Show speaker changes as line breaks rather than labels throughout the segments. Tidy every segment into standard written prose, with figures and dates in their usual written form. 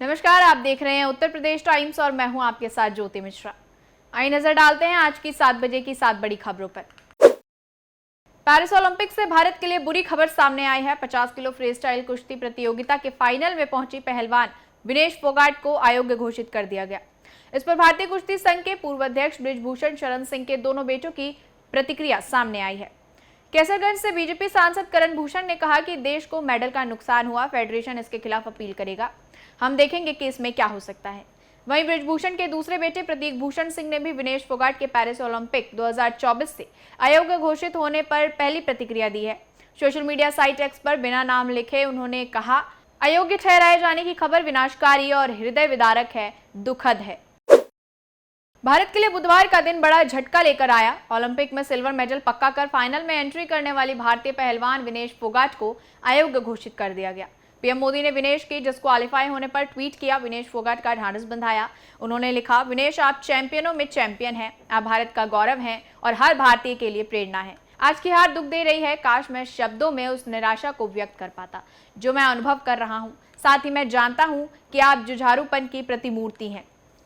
नमस्कार, आप देख रहे हैं उत्तर प्रदेश टाइम्स और मैं हूं आपके साथ ज्योति मिश्रा। आइए नजर डालते हैं आज की 7 बजे की 7 बड़ी खबरों पर। पेरिस ओलंपिक्स से भारत के लिए बुरी खबर सामने आई है। 50 किलो फ्री स्टाइल कुश्ती प्रतियोगिता के फाइनल में पहुंची पहलवान विनेश फोगाट को अयोग्य घोषित कर दिया गया। इस पर भारतीय कुश्ती संघ के पूर्व अध्यक्ष बृजभूषण शरण सिंह के दोनों बेटों की प्रतिक्रिया सामने आई है। कैसरगंज से बीजेपी सांसद करण भूषण ने कहा कि देश को मेडल का नुकसान हुआ, फेडरेशन इसके खिलाफ अपील करेगा। हम देखेंगे कि इसमें क्या हो सकता है। वहीं बृजभूषण के दूसरे बेटे प्रतीक भूषण सिंह ने भी विनेश फोगाट के पेरिस ओलंपिक 2024 से अयोग्य घोषित होने पर पहली प्रतिक्रिया दी है। सोशल मीडिया साइट एक्स पर बिना नाम लिखे उन्होंने कहा, अयोग्य ठहराए जाने की खबर विनाशकारी और हृदय विदारक है, दुखद है। भारत के लिए बुधवार का दिन बड़ा झटका लेकर आया। ओलंपिक में सिल्वर मेडल पक्का कर फाइनल में एंट्री करने वाली भारतीय पहलवान विनेश फोगाट को अयोग्य घोषित कर दिया गया। पीएम मोदी ने विनेश के डिस्क्वालीफाई होने पर ट्वीट किया, विनेश फोगाट का ढांढस बंधाया। उन्होंने लिखा, विनेश आप चैंपियनों में चैंपियन हैं, आप भारत का गौरव हैं और हर भारतीय के लिए प्रेरणा है। आज की हार दुख दे रही है, काश मैं शब्दों में उस निराशा को व्यक्त कर पाता जो मैं अनुभव कर रहा हूँ। साथ ही मैं जानता हूँ कि आप जुझारूपन की प्रतिमूर्ति हैं।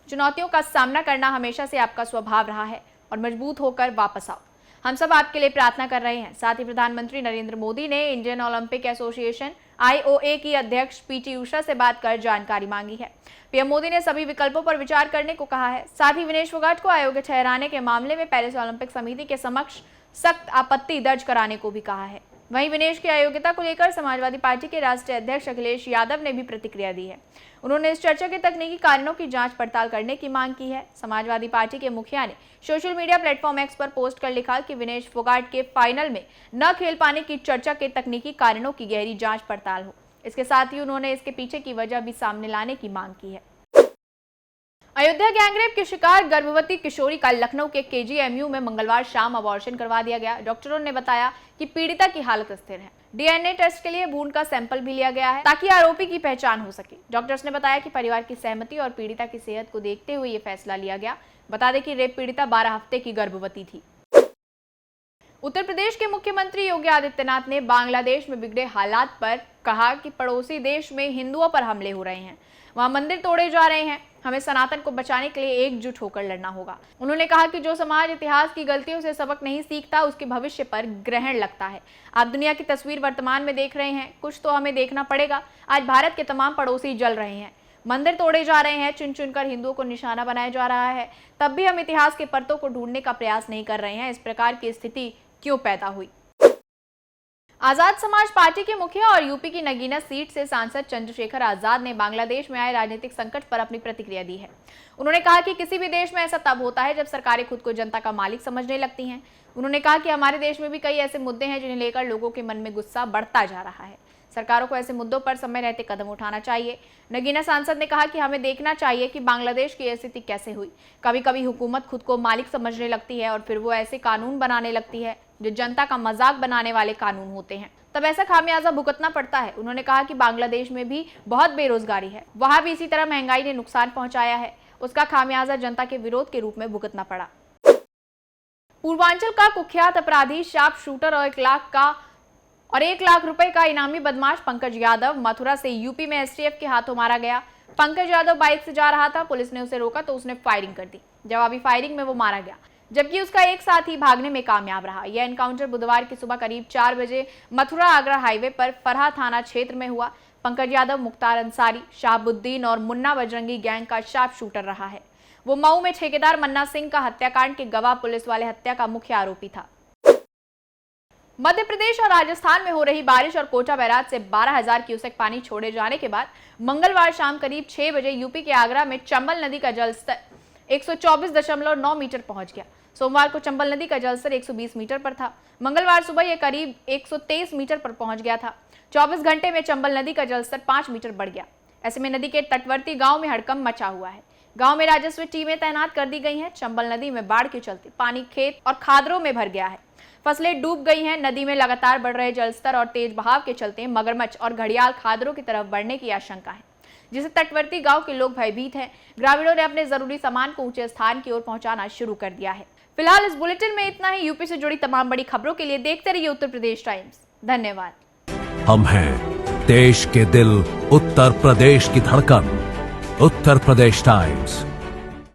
चुनौतियों का सामना करना हमेशा से आपका स्वभाव रहा है और मजबूत होकर वापस आओ। हम सब आपके लिए प्रार्थना कर रहे हैं। साथ ही प्रधानमंत्री नरेंद्र मोदी ने इंडियन ओलंपिक एसोसिएशन IOA की अध्यक्ष PT उषा से बात कर जानकारी मांगी है। पीएम मोदी ने सभी विकल्पों पर विचार करने को कहा है। साथ ही विनेश फोगाट को अयोग्य ठहराने के मामले में पेरिस ओलंपिक समिति के समक्ष सख्त आपत्ति दर्ज कराने को भी कहा है। वहीं विनेश की अयोग्यता को लेकर समाजवादी पार्टी के राष्ट्रीय अध्यक्ष अखिलेश यादव ने भी प्रतिक्रिया दी है। उन्होंने इस चर्चा के तकनीकी कारणों की जांच पड़ताल करने की मांग की है। समाजवादी पार्टी के मुखिया ने सोशल मीडिया प्लेटफॉर्म एक्स पर पोस्ट कर लिखा कि विनेश फोगाट के फाइनल में न खेल पाने की चर्चा के तकनीकी कारणों की गहरी जांच पड़ताल हो। इसके साथ ही उन्होंने इसके पीछे की वजह भी सामने लाने की मांग की है। अयोध्या गैंगरेप की शिकार गर्भवती किशोरी का लखनऊ के KGMU में मंगलवार शाम अबॉर्शन करवा दिया गया। डॉक्टरों ने बताया कि पीड़िता की हालत स्थिर है। DNA टेस्ट के लिए भ्रूण का सैंपल भी लिया गया है ताकि आरोपी की पहचान हो सके। डॉक्टर्स ने बताया कि परिवार की सहमति और पीड़िता की सेहत को देखते हुए ये फैसला लिया गया। बता दें कि रेप पीड़िता 12 हफ्ते की गर्भवती थी। उत्तर प्रदेश के मुख्यमंत्री योगी आदित्यनाथ ने बांग्लादेश में बिगड़े हालात पर कहा कि पड़ोसी देश में हिंदुओं पर हमले हो रहे हैं, वहां मंदिर तोड़े जा रहे हैं, हमें सनातन को बचाने के लिए एकजुट होकर लड़ना होगा। उन्होंने कहा कि जो समाज इतिहास की गलतियों से सबक नहीं सीखता उसके भविष्य पर ग्रहण लगता है। आप दुनिया की तस्वीर वर्तमान में देख रहे हैं, कुछ तो हमें देखना पड़ेगा। आज भारत के तमाम पड़ोसी जल रहे हैं, मंदिर तोड़े जा रहे हैं, चुन चुनकर हिंदुओं को निशाना बनाया जा रहा है, तब भी हम इतिहास के परतों को ढूंढने का प्रयास नहीं कर रहे हैं। इस प्रकार की स्थिति क्यों पैदा हुई? आजाद समाज पार्टी के मुखिया और यूपी की नगीना सीट से सांसद चंद्रशेखर आजाद ने बांग्लादेश में आए राजनीतिक संकट पर अपनी प्रतिक्रिया दी है। उन्होंने कहा कि किसी भी देश में ऐसा तब होता है जब सरकारें खुद को जनता का मालिक समझने लगती हैं। उन्होंने कहा कि हमारे देश में भी कई ऐसे मुद्दे हैं जिन्हें लेकर लोगों के मन में गुस्सा बढ़ता जा रहा है। सरकारों को ऐसे मुद्दों पर समय रहते कदम उठाना चाहिए। नगीना सांसद ने कहा कि हमें देखना चाहिए कि बांग्लादेश की स्थिति कैसे हुई। कभी कभी हुकूमत खुद को मालिक समझने लगती है और फिर वो ऐसे कानून बनाने लगती है जो जनता का मजाक बनाने वाले कानून होते हैं, तब ऐसा खामियाजा भुगतना पड़ता है। उन्होंने कहा कि बांग्लादेश में भी बहुत बेरोजगारी है, वहां भी इसी तरह महंगाई ने नुकसान पहुंचाया है, उसका खामियाजा जनता के विरोध के रूप में भुगतना पड़ा। पूर्वांचल का कुख्यात अपराधी शार्प शूटर और 1 लाख रुपए का इनामी बदमाश पंकज यादव मथुरा से यूपी में STF के हाथों मारा गया। पंकज यादव बाइक से जा रहा था, पुलिस ने उसे रोका तो उसने फायरिंग कर दी। जवाबी फायरिंग में वो मारा गया, जबकि उसका एक साथी भागने में कामयाब रहा। यह एनकाउंटर बुधवार की सुबह करीब 4 बजे मथुरा आगरा हाईवे पर फरहा थाना क्षेत्र में हुआ। पंकज यादव मुख्तार अंसारी, शाहबुद्दीन और मुन्ना बजरंगी गैंग का शार्प शूटर रहा है। वो मऊ में ठेकेदार मन्ना सिंह का हत्याकांड के गवाह पुलिस वाले हत्या का मुख्य आरोपी था। मध्य प्रदेश और राजस्थान में हो रही बारिश और कोटा बैराज से 12,000 क्यूसेक पानी छोड़े जाने के बाद मंगलवार शाम करीब 6 बजे यूपी के आगरा में चंबल नदी का जलस्तर 124.9 मीटर पहुंच गया। सोमवार को चंबल नदी का जलस्तर 120 मीटर पर था। मंगलवार सुबह यह करीब 123 मीटर पर पहुंच गया था। 24 घंटे में चंबल नदी का जलस्तर 5 मीटर बढ़ गया। ऐसे में नदी के तटवर्ती गांव में हड़कंप मचा हुआ है। गांव में राजस्व टीमें तैनात कर दी गई हैं। चंबल नदी में बाढ़ के चलते पानी खेत और खादरों में भर गया है। फसलें डूब गई हैं। नदी में लगातार बढ़ रहे जलस्तर और तेज बहाव के चलते मगरमच्छ और घड़ियाल खादरों की तरफ बढ़ने की आशंका है, जिससे तटवर्ती गांव के लोग भयभीत हैं। ग्रामीणों ने अपने जरूरी सामान को ऊंचे स्थान की ओर पहुंचाना शुरू कर दिया है। फिलहाल इस बुलेटिन में इतना ही। यूपी से जुड़ी तमाम बड़ी खबरों के लिए देखते रहिए उत्तर प्रदेश टाइम्स। धन्यवाद।
हम हैं देश के दिल, उत्तर प्रदेश की धड़कन। उत्तर प्रदेश टाइम्स।